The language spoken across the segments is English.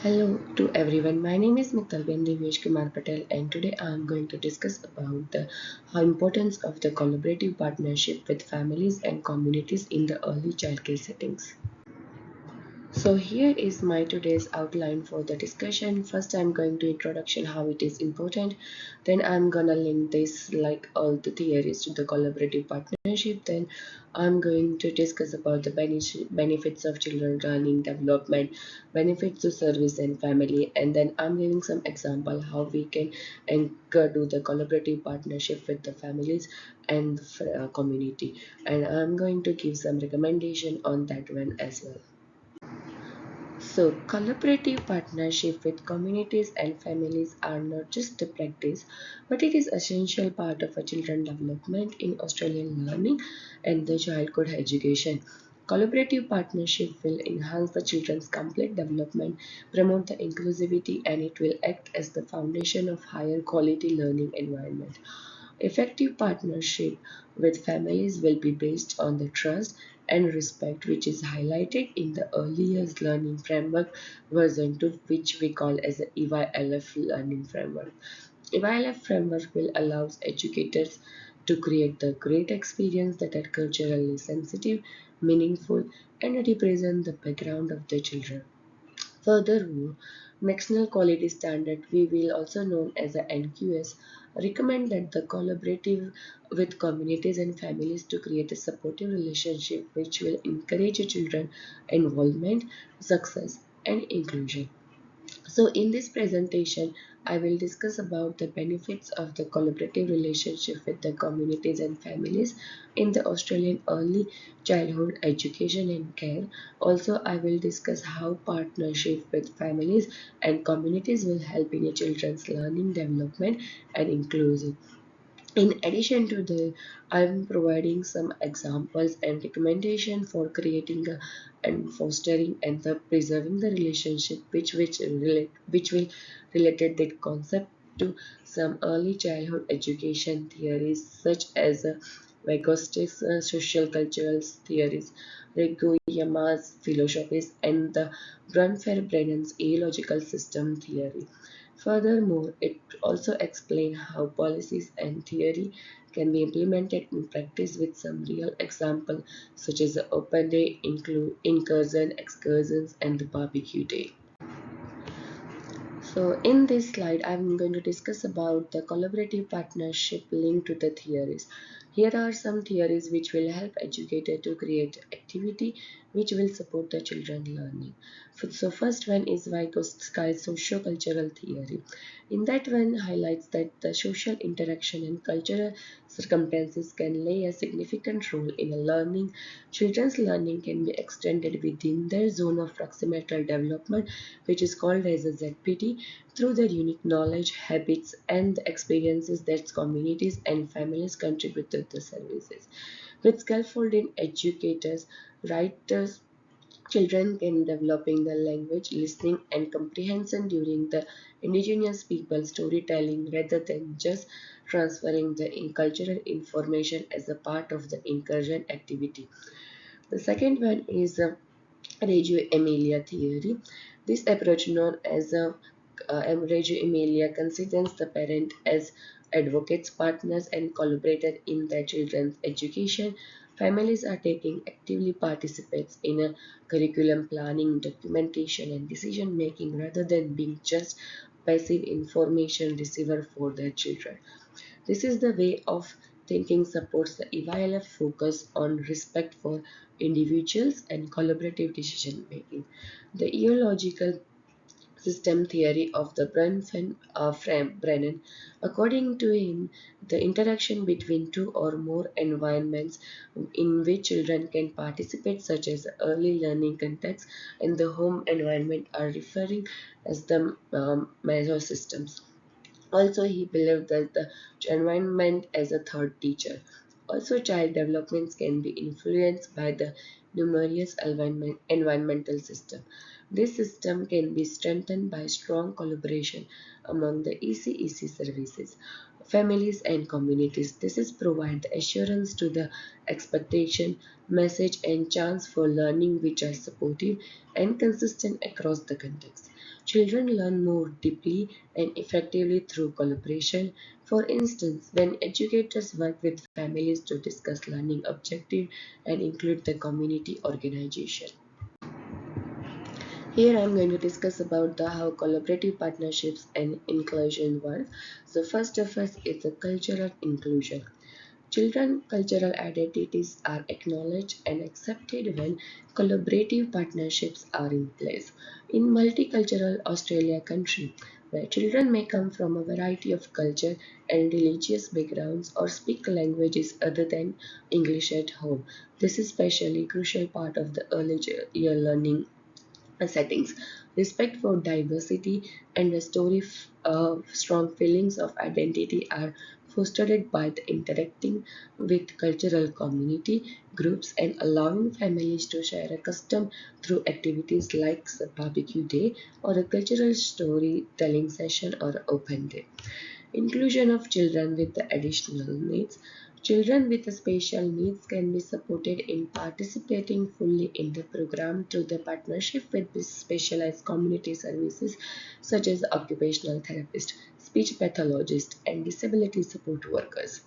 Hello to everyone. My name is Mittalben Devesh Kumar Patel, and today I am going to discuss about the how importance of the collaborative partnership with families and communities in the early childcare settings. So here is my today's outline for the discussion. First, I'm going to introduction how it is important. Then I'm gonna link this like all the theories to the collaborative partnership. Then I'm going to discuss about the benefits of children learning development, benefits to service and family, and then I'm giving some example how we can do the collaborative partnership with the families and community. And I'm going to give some recommendation on that one as well. So, collaborative partnership with communities and families are not just a practice, but it is essential part of a children development in Australian learning and the childhood education. Collaborative partnership will enhance the children's complete development, promote the inclusivity, and it will act as the foundation of higher quality learning environment. Effective partnership with families will be based on the trust and respect which is highlighted in the early years learning framework version 2, which we call as the EYLF learning framework. EYLF framework will allow educators to create the great experience that are culturally sensitive, meaningful, and represent the background of the children. Furthermore, National Quality Standard, we will also known as a NQS, recommend that the collaborative with communities and families to create a supportive relationship which will encourage children involvement, success, and inclusion. So in this presentation, I will discuss about the benefits of the collaborative relationship with the communities and families in the Australian early childhood education and care. Also, I will discuss how partnership with families and communities will help in a children's learning development and inclusion. In addition to the, I'm providing some examples and recommendation for creating and fostering and the preserving the relationship which will related that concept to some early childhood education theories such as Vygotsky's social cultural theories, Regoyama's philosophies, and the Grunfer-Brennan's ecological system theory. Furthermore, it also explains how policies and theory can be implemented in practice with some real example such as the open day, incursion, excursions, and the barbecue day. So in this slide, I'm going to discuss about the collaborative partnership linked to the theories. Here are some theories which will help educator to create activity which will support the children learning. So first one is Vygotsky's socio-cultural theory. In that one highlights that the social interaction and cultural circumstances can play a significant role in a learning. Children's learning can be extended within their zone of proximal development, which is called as a ZPT, through their unique knowledge, habits, and the experiences that communities and families contribute to the services. With scaffolding educators, writers, children can developing the language, listening, and comprehension during the indigenous people storytelling rather than just transferring the cultural information as a part of the incursion activity. The second one is Reggio Emilia theory. This approach, known as Reggio Emilia, considers the parent as advocates, partners, and collaborators in their children's education. Families are taking actively participates in a curriculum planning, documentation, and decision making rather than being just passive information receiver for their children. This is the way of thinking supports the EYLF focus on respect for individuals and collaborative decision making. The ecological system theory of the Brennan. According to him, the interaction between two or more environments in which children can participate, such as early learning context and the home environment, are referring as the major systems. Also, he believed that the environment as a third teacher. Also, child developments can be influenced by the numerous environmental system. This system can be strengthened by strong collaboration among the ECEC services. families and communities. This is provide the assurance to the expectation, message and chance for learning which are supportive and consistent across the context. Children learn more deeply and effectively through collaboration. For instance, when educators work with families to discuss learning objectives and include the community organization. Here I am going to discuss about the how collaborative partnerships and inclusion work. So first of all is the cultural inclusion. Children cultural identities are acknowledged and accepted when collaborative partnerships are in place. In multicultural Australia country, where children may come from a variety of culture and religious backgrounds or speak languages other than English at home. This is especially crucial part of the early year learning settings. Respect for diversity and restoring strong feelings of identity are fostered by the interacting with cultural community groups and allowing families to share a custom through activities like the barbecue day or a cultural storytelling session or open day. Inclusion of children with the additional needs. Children with special needs can be supported in participating fully in the program through the partnership with specialized community services such as occupational therapists, speech pathologists, and disability support workers.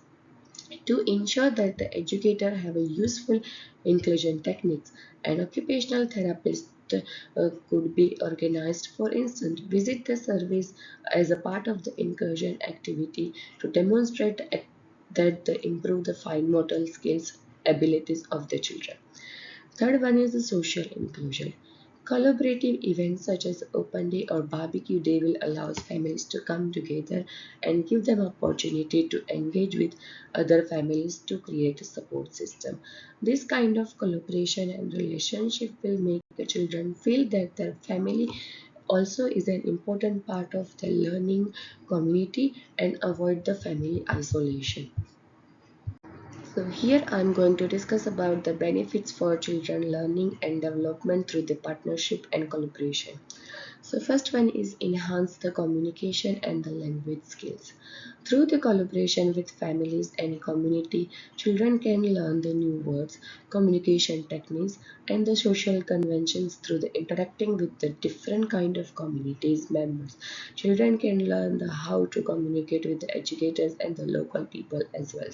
To ensure that the educator have a useful inclusion techniques, an occupational therapist could be organized, for instance, visit the service as a part of the inclusion activity to demonstrate that they improve the fine motor skills abilities of the children. Third one is the social inclusion. Collaborative events such as open day or barbecue day will allow families to come together and give them opportunity to engage with other families to create a support system. This kind of collaboration and relationship will make the children feel that their family also is an important part of the learning community and avoid the family isolation. So here I'm going to discuss about the benefits for children learning and development through the partnership and collaboration. So first one is enhance the communication and the language skills. Through the collaboration with families and community, children can learn the new words, communication techniques, and the social conventions through the interacting with the different kind of communities members. Children can learn the how to communicate with the educators and the local people as well.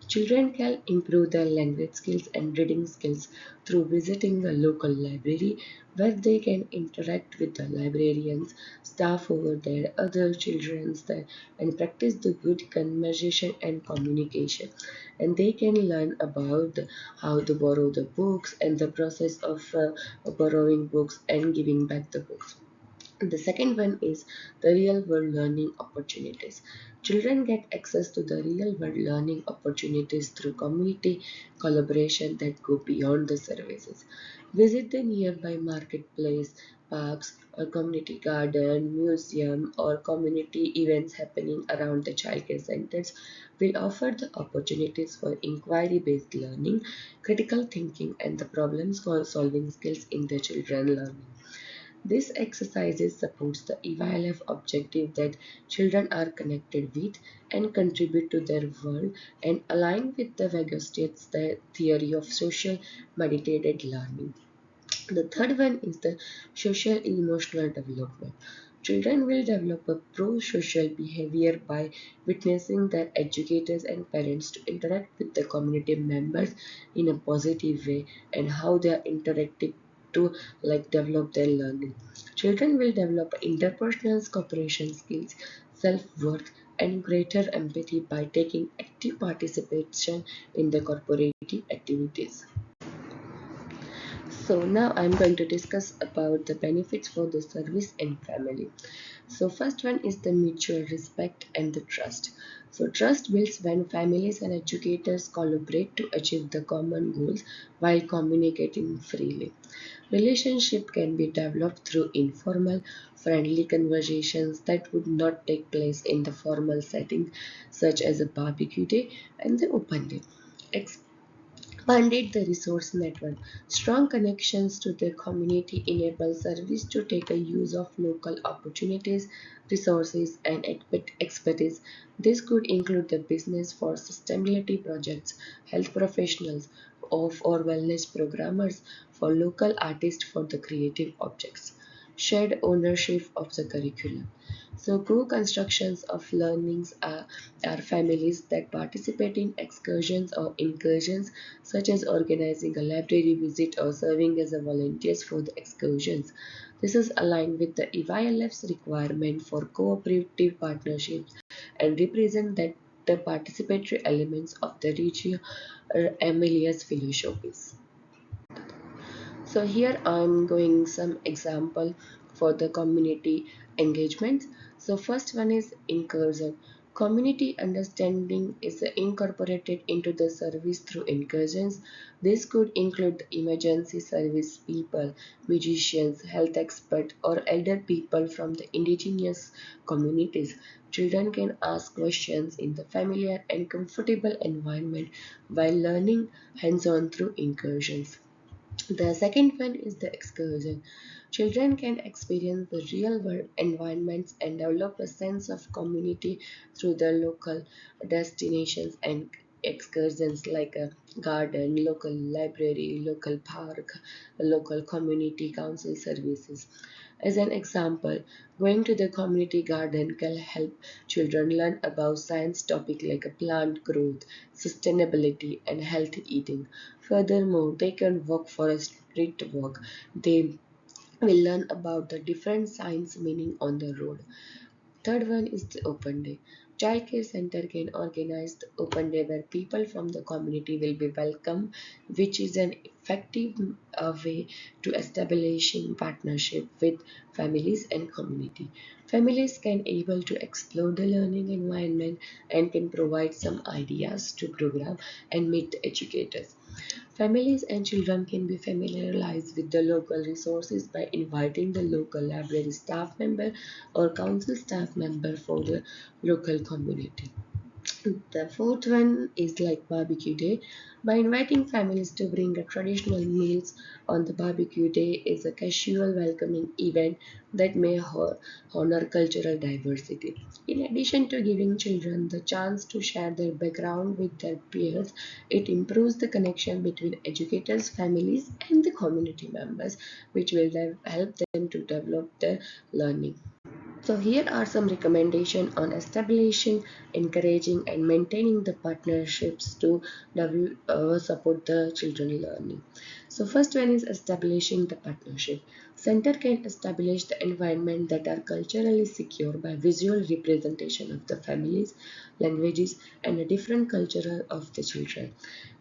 Children can improve their language skills and reading skills through visiting the local library where they can interact with the librarians, staff over there, other children there, and practice the good conversation and communication. And they can learn about how to borrow the books and the process of borrowing books and giving back the books. The second one is the real world learning opportunities. Children get access to the real world learning opportunities through community collaboration that go beyond the services. Visit the nearby marketplace, parks, or community garden, museum, or community events happening around the childcare centers will offer the opportunities for inquiry based learning, critical thinking, and the problem solving skills in the children learning. This exercise supports the evaluative objective that children are connected with and contribute to their world and align with the Vygotsky's theory of social mediated learning. The third one is the social emotional development. Children will develop a pro-social behavior by witnessing their educators and parents to interact with the community members in a positive way and how they are interacting to develop their learning. Children will develop interpersonal cooperation skills, self-worth, and greater empathy by taking active participation in the corporate activities. So now I'm going to discuss about the benefits for the service and family. So first one is the mutual respect and the trust. So trust builds when families and educators collaborate to achieve the common goals while communicating freely. Relationship can be developed through informal, friendly conversations that would not take place in the formal setting such as a barbecue day and the open day. Pandit the resource network. Strong connections to the community enable service to take a use of local opportunities, resources, and expertise. This could include the business for sustainability projects, health professionals, or wellness programmers for local artists for the creative objects. Shared ownership of the curriculum. So, co-constructions of learnings are families that participate in excursions or incursions, such as organizing a library visit or serving as a volunteers for the excursions. This is aligned with the EYLF's requirement for cooperative partnerships and represent that the participatory elements of the Reggio Emilia's philosophies. So here I'm going some example for the community engagements. So first one is incursion. Community understanding is incorporated into the service through incursions. This could include emergency service people, musicians, health expert, or elder people from the indigenous communities. Children can ask questions in the familiar and comfortable environment while learning hands-on through incursions. The second one is the excursion. Children can experience the real world environments and develop a sense of community through the local destinations and excursions like a garden, local library, local park, local community council services. As an example, going to the community garden can help children learn about science topics like plant growth, sustainability, and healthy eating. Furthermore, they can walk for a street walk. They will learn about the different science meaning on the road. Third one is the open day. Childcare center can organize the open day where people from the community will be welcome, which is an effective way to establishing partnership with families and community. Families can able to explore the learning environment and can provide some ideas to program and meet the educators. Families and children can be familiarized with the local resources by inviting the local library staff member or council staff member for the local community. The fourth one is like barbecue day. By inviting families to bring a traditional meals on the barbecue day is a casual welcoming event that may honor cultural diversity. In addition to giving children the chance to share their background with their peers, it improves the connection between educators, families, and the community members, which will help them to develop their learning. So here are some recommendations on establishing, encouraging and maintaining the partnerships to support the children learning. So first one is establishing the partnership. Center can establish the environment that are culturally secure by visual representation of the families, languages and a different culture of the children.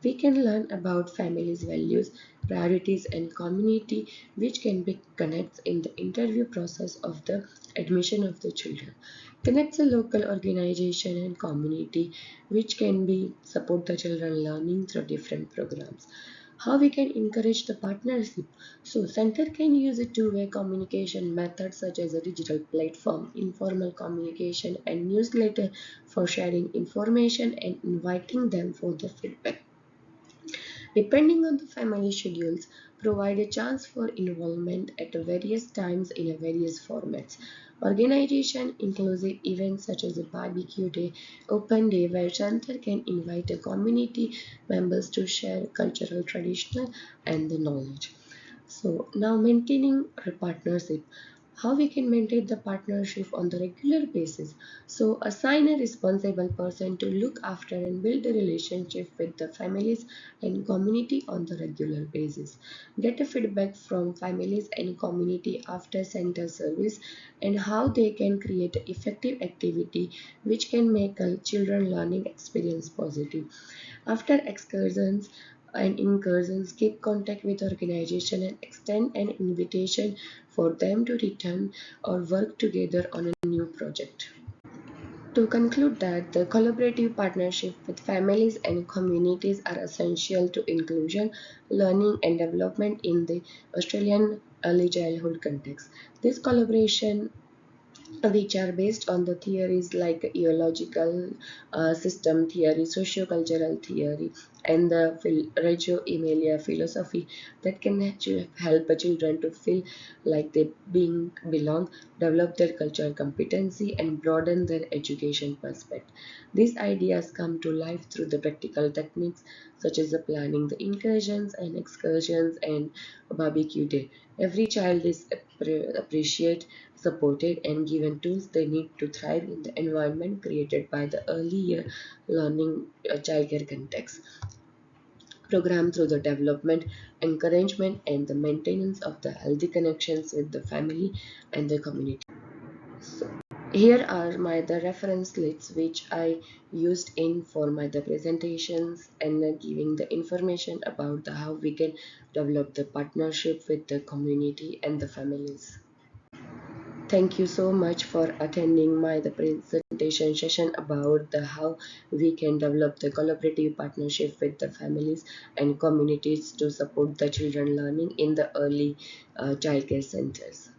We can learn about families' values, priorities and community which can be connects in the interview process of the admission of the children. Connects a local organization and community which can be support the children learning through different programs. How we can encourage the partnership? So center can use a two-way communication method such as a digital platform, informal communication and newsletter for sharing information and inviting them for the feedback. Depending on the family schedules, provide a chance for involvement at various times in various formats. Organization inclusive events such as a barbecue day, open day where center can invite a community members to share cultural traditional and the knowledge. So now maintaining a partnership. How we can maintain the partnership on the regular basis. So assign a responsible person to look after and build a relationship with the families and community on the regular basis. Get a feedback from families and community after center service and how they can create effective activity which can make a children learning experience positive. After excursions and incursions, keep contact with organization and extend an invitation for them to return or work together on a new project. To conclude that the collaborative partnership with families and communities are essential to inclusion, learning and development in the Australian early childhood context. This collaboration which are based on the theories like ecological system theory, sociocultural theory, and the Reggio Emilia philosophy that can actually help children to feel like they being belong, develop their cultural competency, and broaden their education perspective. These ideas come to life through the practical techniques such as the planning the incursions and excursions and barbecue day. Every child is appreciated, supported, and given tools they need to thrive in the environment created by the early year learning childcare context program through the development, encouragement, and the maintenance of the healthy connections with the family and the community. So, here are my the reference lists which I used in for my the presentations and giving the information about the how we can develop the partnership with the community and the families. Thank you so much for attending my the presentation session about the how we can develop the collaborative partnership with the families and communities to support the children learning in the early childcare centers.